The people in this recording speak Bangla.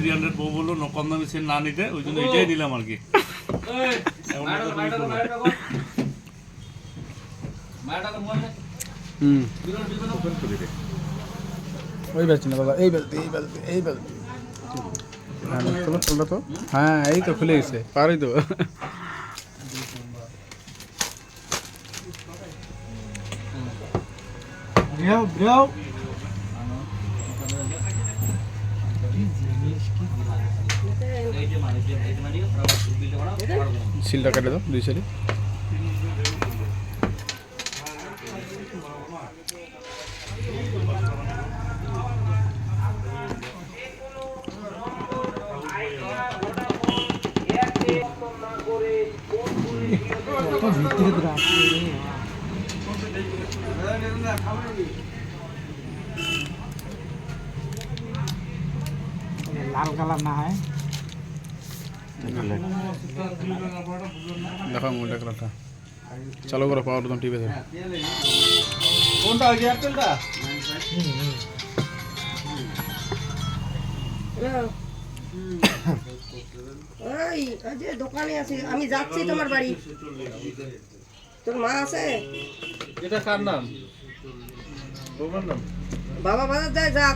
300 বউ বললো কম দামি সেট না নিতে, ওই জন্য এটাই নিলাম আর কি। ওই বেলছি না বাবা, এই বেলতে এই বেলতে এই বেলতে। হ্যাঁ খোলো খোলো তো, হ্যাঁ এই তো খুলে গেছে, পারি তো। সিলটা কেটে দাও দুই সাইডে। লাল কালার না হয় দেখো মোটা কালারটা চালু করো, পাওয়ার একদম টিপে ধরো। কোনটা ওই এয়ারটেলটা? ওই যে দোকানে আছি আমি, যাচ্ছি তোমার বাড়ি। তোর মা আছে? এটা কার নাম? বৌমার নাম? বাবা বাজার যায়, যা।